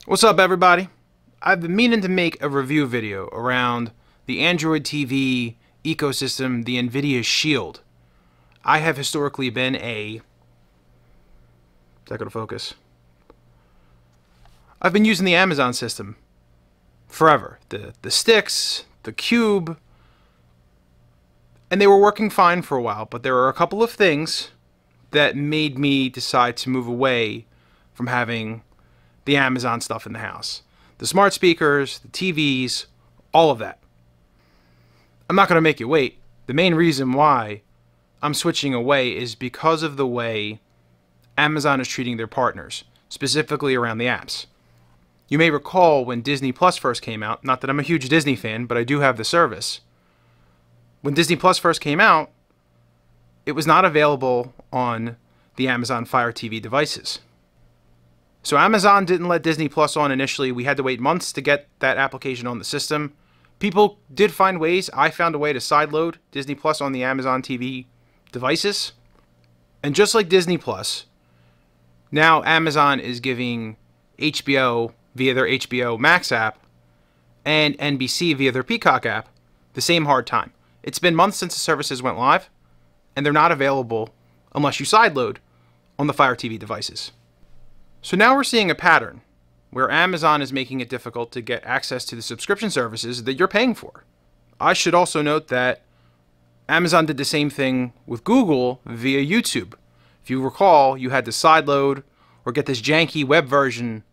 What's up, everybody? I've been meaning to make a review video around the Android TV ecosystem, the Nvidia Shield. I have historically been a... Is that going to focus? I've been using the Amazon system forever. The sticks, the cube, and they were working fine for a while, but there were a couple of things that made me decide to move away from having the Amazon stuff in the house. The smart speakers, the TVs, all of that. I'm not going to make you wait. The main reason why I'm switching away is because of the way Amazon is treating their partners, specifically around the apps. You may recall when Disney Plus first came out, not that I'm a huge Disney fan, but I do have the service. When Disney Plus first came out, it was not available on the Amazon Fire TV devices. So Amazon didn't let Disney Plus on initially. We had to wait months to get that application on the system. People did find ways. I found a way to sideload Disney Plus on the Amazon TV devices. And just like Disney Plus, now Amazon is giving HBO via their HBO Max app and NBC via their Peacock app the same hard time. It's been months since the services went live, and they're not available unless you sideload on the Fire TV devices. So now we're seeing a pattern where Amazon is making it difficult to get access to the subscription services that you're paying for. I should also note that Amazon did the same thing with Google via YouTube. If you recall, you had to sideload or get this janky web version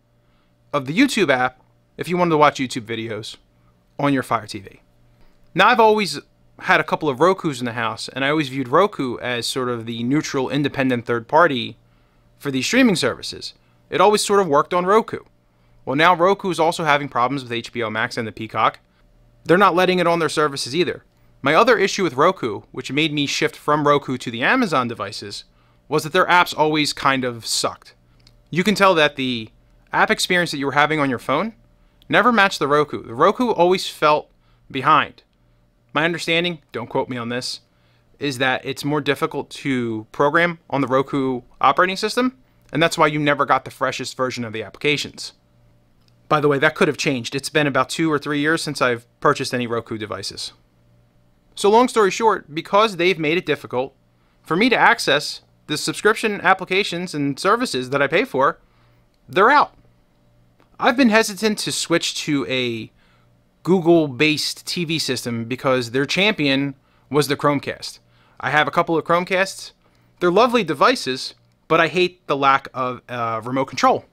of the YouTube app if you wanted to watch YouTube videos on your Fire TV. Now, I've always had a couple of Rokus in the house, and I always viewed Roku as sort of the neutral, independent third party for these streaming services. It always sort of worked on Roku. Well, now Roku is also having problems with HBO Max and the Peacock. They're not letting it on their services either. My other issue with Roku, which made me shift from Roku to the Amazon devices, was that their apps always kind of sucked. You can tell that the app experience that you were having on your phone never matched the Roku. The Roku always felt behind. My understanding, don't quote me on this, is that it's more difficult to program on the Roku operating system, and that's why you never got the freshest version of the applications. By the way, that could have changed. It's been about 2 or 3 years since I've purchased any Roku devices. So long story short, because they've made it difficult for me to access the subscription applications and services that I pay for, they're out. I've been hesitant to switch to a Google-based TV system because their champion was the Chromecast. I have a couple of Chromecasts. They're lovely devices, but I hate the lack of remote control.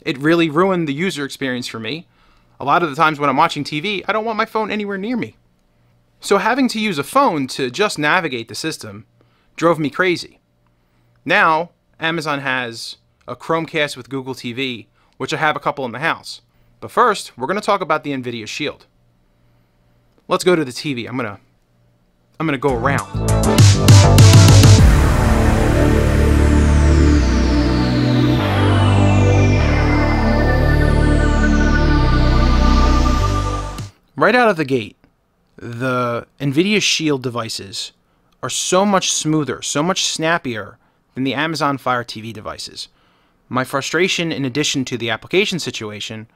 It really ruined the user experience for me. A lot of the times when I'm watching TV, I don't want my phone anywhere near me. So having to use a phone to just navigate the system drove me crazy. Now, Amazon has a Chromecast with Google TV, which I have a couple in the house. But first, we're going to talk about the Nvidia Shield. Let's go to the TV. I'm gonna go around. Right out of the gate, the Nvidia Shield devices are so much smoother, so much snappier than the Amazon Fire TV devices. My frustration, in addition to the application situation,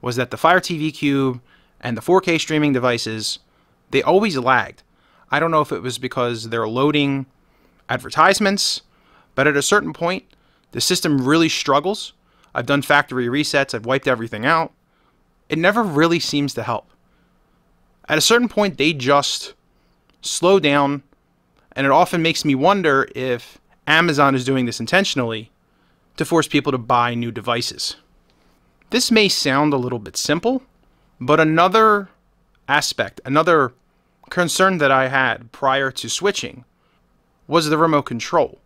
was that the Fire TV Cube and the 4K streaming devices, they always lagged. I don't know if it was because they're loading advertisements, but at a certain point, the system really struggles. I've done factory resets, I've wiped everything out. It never really seems to help. At a certain point, they just slow down, and it often makes me wonder if Amazon is doing this intentionally to force people to buy new devices. This may sound a little bit simple, but another aspect, another concern that I had prior to switching was the remote control.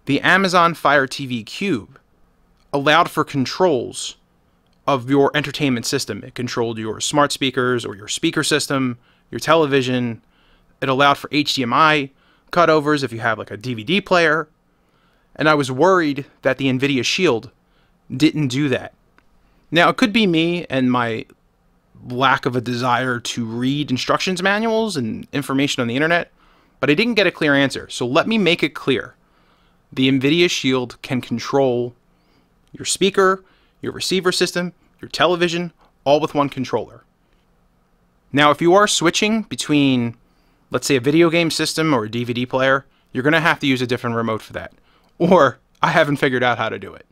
The Amazon Fire TV Cube allowed for controls of your entertainment system. It controlled your smart speakers or your speaker system, your television. It allowed for HDMI cutovers if you have like a DVD player. And I was worried that the Nvidia Shield didn't do that. Now, it could be me and my lack of a desire to read instructions manuals and information on the internet, but I didn't get a clear answer. So let me make it clear. The Nvidia Shield can control your speaker, your receiver system, your television, all with one controller. Now, if you are switching between, let's say, a video game system or a DVD player, you're going to have to use a different remote for that. Or I haven't figured out how to do it.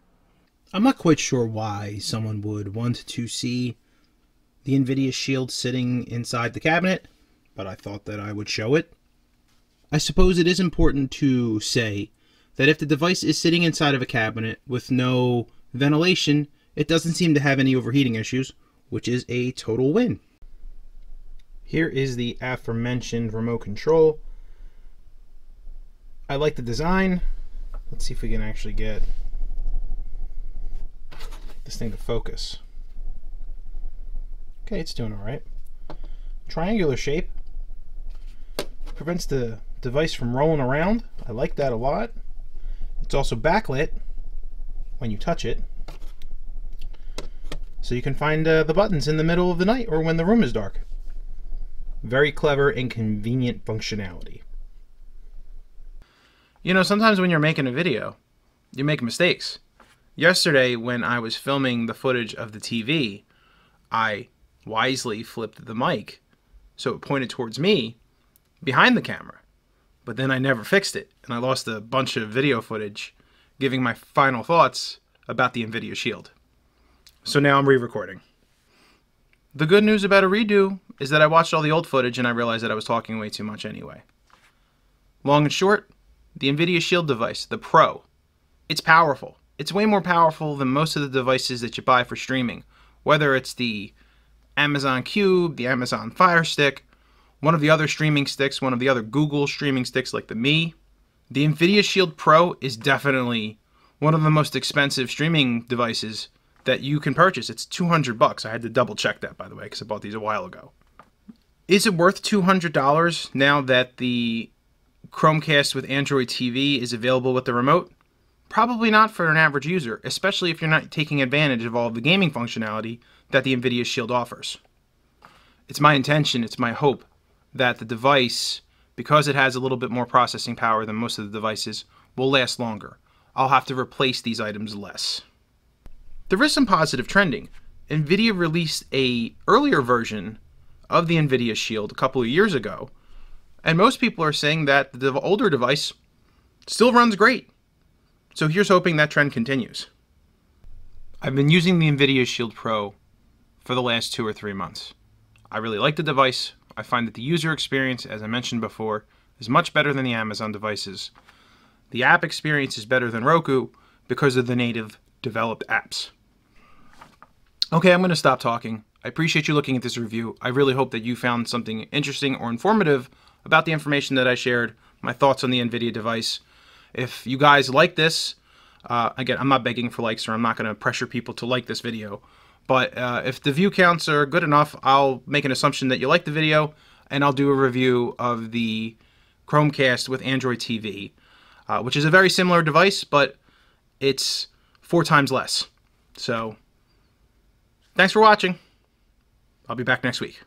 I'm not quite sure why someone would want to see the Nvidia Shield sitting inside the cabinet, but I thought that I would show it. I suppose it is important to say that if the device is sitting inside of a cabinet with no ventilation, it doesn't seem to have any overheating issues, which is a total win. Here is the aforementioned remote control. I like the design. Let's see if we can actually get this thing to focus. Okay, it's doing all right. Triangular shape. Prevents the device from rolling around. I like that a lot. It's also backlit when you touch it, so you can find the buttons in the middle of the night or when the room is dark. Very clever and convenient functionality. You know, sometimes when you're making a video, you make mistakes. Yesterday, when I was filming the footage of the TV, I wisely flipped the mic so it pointed towards me behind the camera. But then I never fixed it, and I lost a bunch of video footage giving my final thoughts about the Nvidia Shield. So now I'm re-recording. The good news about a redo is that I watched all the old footage and I realized that I was talking way too much anyway. Long and short, the Nvidia Shield device, the Pro, it's powerful. It's way more powerful than most of the devices that you buy for streaming, whether it's the Amazon Cube, the Amazon Fire Stick, one of the other streaming sticks, one of the other Google streaming sticks like the Mi. The Nvidia Shield Pro is definitely one of the most expensive streaming devices that you can purchase. It's $200. I had to double check that, by the way, because I bought these a while ago. Is it worth $200 now that the Chromecast with Android TV is available with the remote? Probably not for an average user, especially if you're not taking advantage of all of the gaming functionality that the Nvidia Shield offers. It's my intention, it's my hope, that the device, because it has a little bit more processing power than most of the devices, will last longer. I'll have to replace these items less. There is some positive trending. Nvidia released an earlier version of the Nvidia Shield a couple of years ago, and most people are saying that the older device still runs great. So here's hoping that trend continues. I've been using the Nvidia Shield Pro for the last 2 or 3 months. I really like the device. I find that the user experience, as I mentioned before, is much better than the Amazon devices. The app experience is better than Roku because of the native developed apps. Okay, I'm going to stop talking. I appreciate you looking at this review. I really hope that you found something interesting or informative about the information that I shared, my thoughts on the Nvidia device. If you guys like this, again, I'm not begging for likes or I'm not going to pressure people to like this video. But if the view counts are good enough, I'll make an assumption that you like the video, and I'll do a review of the Chromecast with Android TV, which is a very similar device, but it's 4 times less. So, thanks for watching. I'll be back next week.